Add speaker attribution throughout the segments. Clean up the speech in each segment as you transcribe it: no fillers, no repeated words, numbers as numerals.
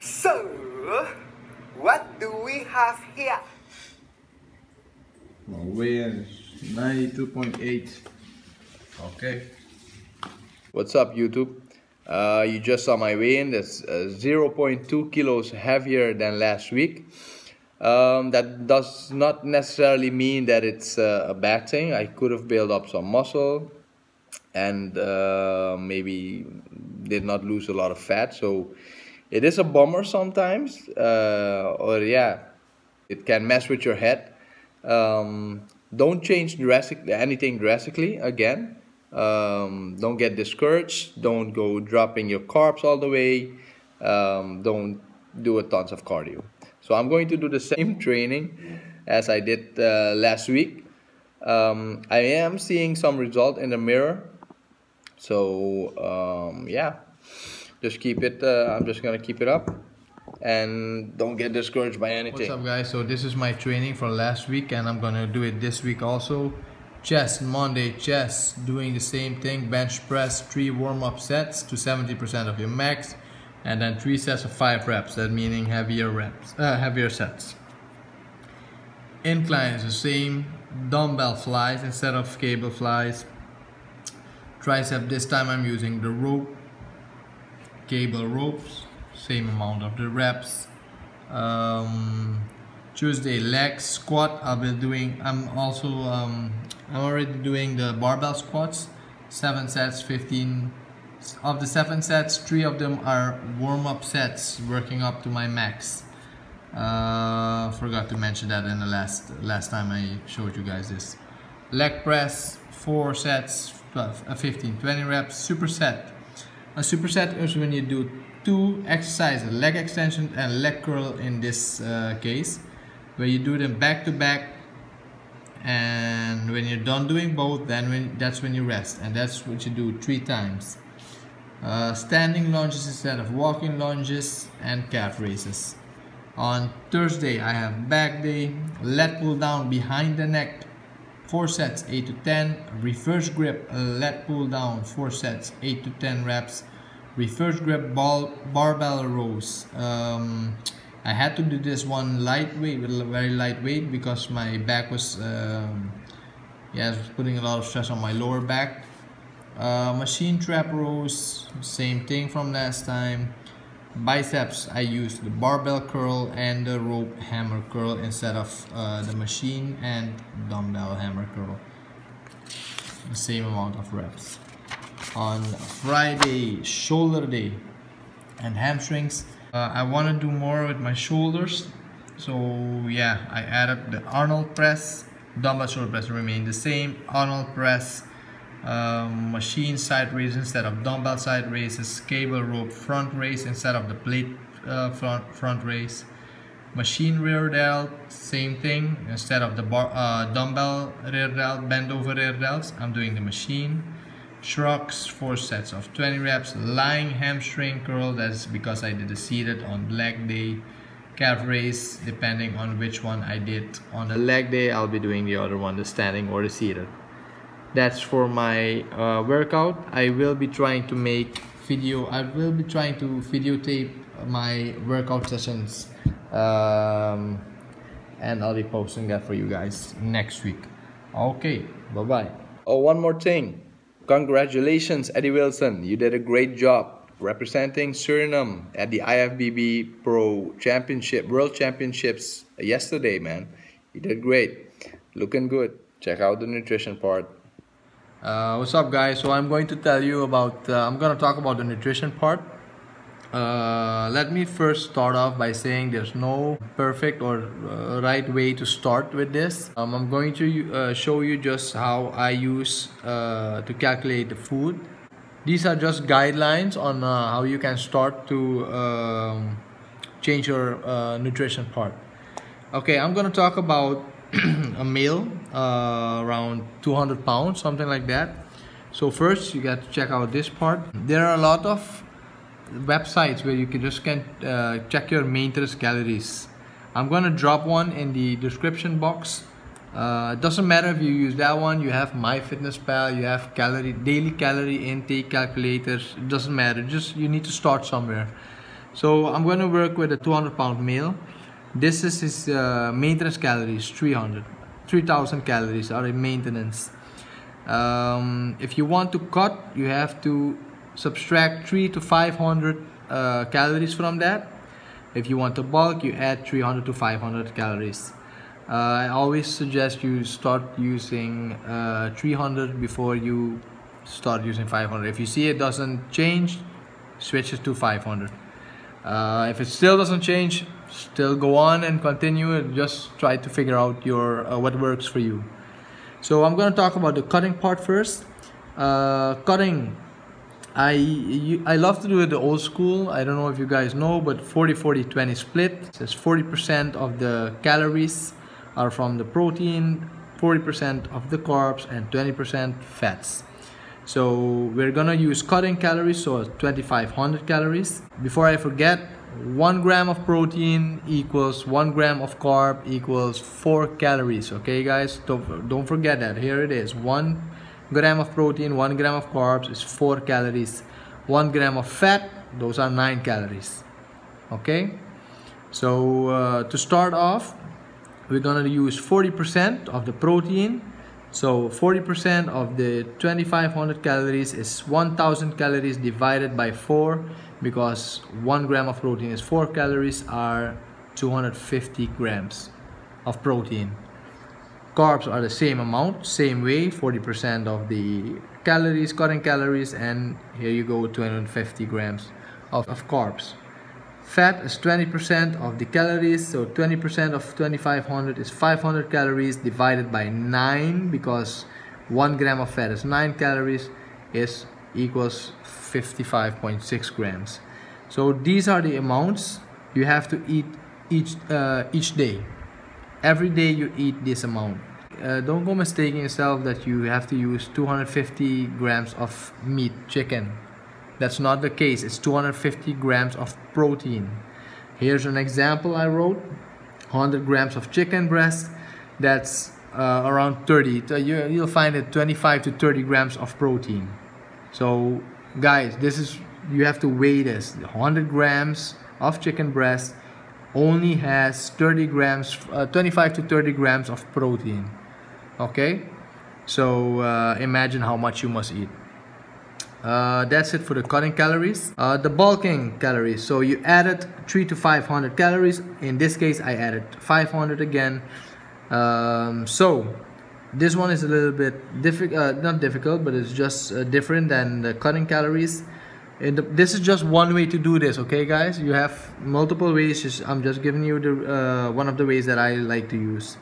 Speaker 1: So, what do we have here?
Speaker 2: My weigh-in is 92.8. Okay. What's up, YouTube? You just saw my weigh-in. That's 0.2 kilos heavier than last week. That does not necessarily mean that it's a bad thing. I could have built up some muscle and maybe did not lose a lot of fat. So it is a bummer sometimes, or yeah, it can mess with your head. Don't change anything drastically again. Don't get discouraged. Don't go dropping your carbs all the way. Don't do a tons of cardio. So I'm going to do the same training as I did last week. I am seeing some result in the mirror. So yeah, just keep it. I'm just gonna keep it up, and don't get discouraged by anything.
Speaker 3: What's up, guys? So this is my training for last week, and I'm gonna do it this week also. Chest, Monday chest, doing the same thing. Bench press, 3 warm-up sets to 70% of your max, and then 3 sets of 5 reps. That meaning heavier sets. Incline is the same. Dumbbell flies instead of cable flies. Tricep, this time I'm using the rope, cable ropes, same amount of the reps. Tuesday legs, squat. I'm already doing the barbell squats, 7 sets, 15. Of the 7 sets, 3 of them are warm-up sets, working up to my max. Forgot to mention that in the last time I showed you guys this. Leg press, 4 sets, 15-20 reps. Superset. A superset is when you do 2 exercises, leg extension and leg curl in this case, where you do them back to back, and when you're done doing both, that's when you rest, and that's what you do 3 times. Standing lunges instead of walking lunges, and calf raises. On Thursday I have back day, lat pull down behind the neck, 4 sets, 8 to 10. Reverse grip, lat pull down, 4 sets, 8 to 10 reps. Reverse grip barbell rows. I had to do this one lightweight, very lightweight, because my back was putting a lot of stress on my lower back. Machine trap rows, same thing from last time. Biceps, I used the barbell curl and the rope hammer curl instead of the machine and dumbbell hammer curl. The same amount of reps. On Friday, shoulder day and hamstrings. I want to do more with my shoulders, so yeah, I added the Arnold press. Dumbbell shoulder press remain the same. Arnold press, machine side raises instead of dumbbell side raises. Cable rope front raise instead of the plate front raise. Machine rear delt, same thing. Instead of the dumbbell rear delt, bend over rear delts, I'm doing the machine. Shrugs, 4 sets of 20 reps. Lying hamstring curl, that's because I did the seated on leg day. Calf raise, depending on which one I did. On the leg day, I'll be doing the other one, the standing or the seated. That's for my workout. I will be trying to videotape my workout sessions, and I'll be posting that for you guys next week. Okay, bye bye.
Speaker 2: Oh, one more thing. Congratulations, Eddie Wilson. You did a great job representing Suriname at the IFBB Pro Championship, World Championships yesterday, man. You did great. Looking good. Check out the nutrition part.
Speaker 3: What's up, guys? So I'm going to tell you about, I'm going to talk about the nutrition part. Let me first start off by saying there's no perfect or right way to start with this. I'm going to show you just how I use to calculate the food. These are just guidelines on how you can start to change your nutrition part. Okay, I'm going to talk about a male around 200 pounds, something like that. So first you got to check out this part. There are a lot of websites where you can just check your maintenance calories. I'm gonna drop one in the description box. It doesn't matter if you use that one. You have MyFitnessPal, you have daily calorie intake calculators. It doesn't matter, just you need to start somewhere. So I'm going to work with a 200-pound male. This is his maintenance calories, 3,000 calories are in maintenance. If you want to cut, you have to subtract 300 to 500 calories from that. If you want to bulk, you add 300 to 500 calories. I always suggest you start using 300 before you start using 500. If you see it doesn't change, switch it to 500. If it still doesn't change, still go on and continue and just try to figure out your what works for you. So I'm going to talk about the cutting part first. Cutting, I love to do it the old school. I don't know if you guys know, but 40-40-20 split. It says 40% of the calories are from the protein, 40% of the carbs, and 20% fats. So we're gonna use cutting calories, so 2,500 calories. Before I forget, 1 gram of protein equals 1 gram of carb equals 4 calories. Okay guys, don't forget that. Here it is, 1 gram of protein, 1 gram of carbs is 4 calories. 1 gram of fat, those are 9 calories. Okay, so to start off, we're gonna use 40% of the protein. So 40% of the 2,500 calories is 1,000 calories divided by 4, because 1 gram of protein is 4 calories, are 250 grams of protein. Carbs are the same amount, same way, 40% of the calories, cutting calories, and here you go, 250 grams of carbs. Fat is 20% of the calories, so 20% of 2,500 is 500 calories divided by 9, because 1 gram of fat is 9 calories, is equals 55.6 grams. So these are the amounts you have to eat each day. Every day you eat this amount. Don't go mistaking yourself that you have to use 250 grams of meat, chicken. That's not the case. It's 250 grams of protein. Here's an example I wrote. 100 grams of chicken breast, that's around 30. You'll find it 25 to 30 grams of protein. So guys, this is, you have to weigh this. 100 grams of chicken breast only has 30 grams, 25 to 30 grams of protein. Okay, so imagine how much you must eat. That's it for the cutting calories. The bulking calories, so you added 300 to 500 calories. In this case I added 500 again. So this one is a little bit not difficult, but it's just different than the cutting calories. This is just one way to do this, okay guys? You have multiple ways. I'm just giving you the one of the ways that I like to use.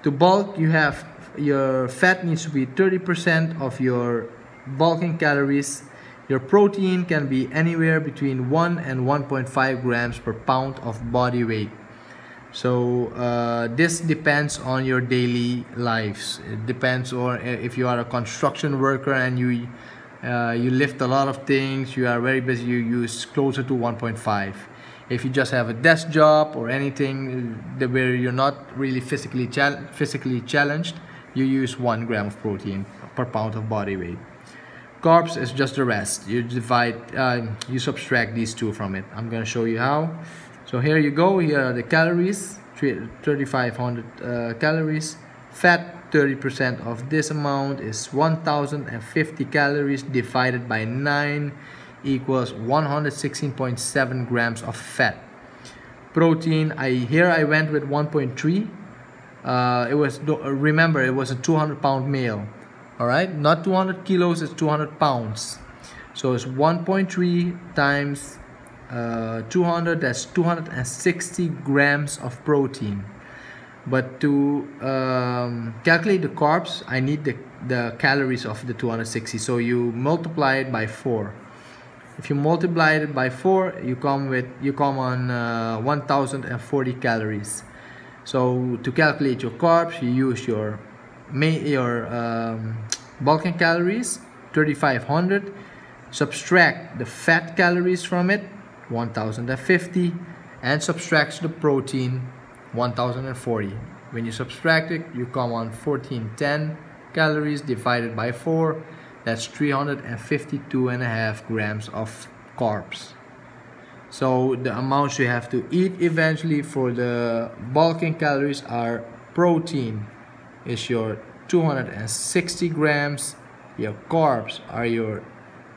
Speaker 3: To bulk, you have your fat needs to be 30% of your bulking calories. Your protein can be anywhere between 1 and 1.5 grams per pound of body weight. So this depends on your daily lives. It depends, or if you are a construction worker and you lift a lot of things, you are very busy, you use closer to 1.5. If you just have a desk job or anything where you're not really physically challenged, you use 1 gram of protein per pound of body weight. Carbs is just the rest. You you subtract these two from it. I'm going to show you how. So here you go. Here are the calories, 3,500 calories. Fat, 30% of this amount is 1,050 calories divided by 9 equals 116.7 grams of fat. Protein, here I went with 1.3. Remember, it was a 200-pound male. All right, not 200 kilos, it's 200 pounds. So it's 1.3 times 200, that's 260 grams of protein. But to calculate the carbs, I need the calories of the 260. So you multiply it by 4. If you multiply it by 4, you come on 1,040 calories. So to calculate your carbs, you use your bulking calories, 3,500. Subtract the fat calories from it, 1,050, and subtract the protein, 1,040. When you subtract it, you come on 1,410 calories divided by 4. That's 352.5 grams of carbs. So the amounts you have to eat eventually for the bulking calories are: protein is your 260 grams, your carbs are your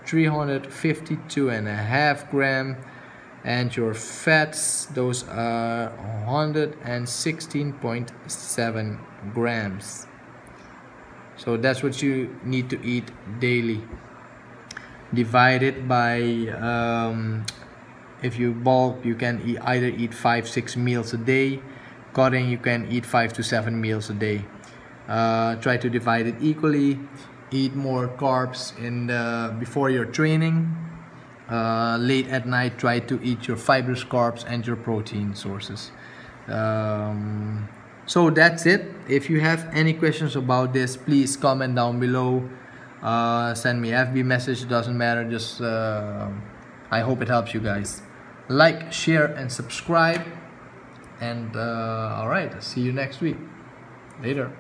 Speaker 3: 352.5 grams, and your fats, those are 116.7 grams. So that's what you need to eat daily. Divide it by if you bulk, you can either eat 5-6 meals a day. Cutting, you can eat 5 to 7 meals a day. Try to divide it equally. Eat more carbs before your training. Late at night, try to eat your fibrous carbs and your protein sources. So that's it. If you have any questions about this, please comment down below. Send me FB message, doesn't matter. Just I hope it helps you guys. Like, share, and subscribe. And alright, see you next week. Later.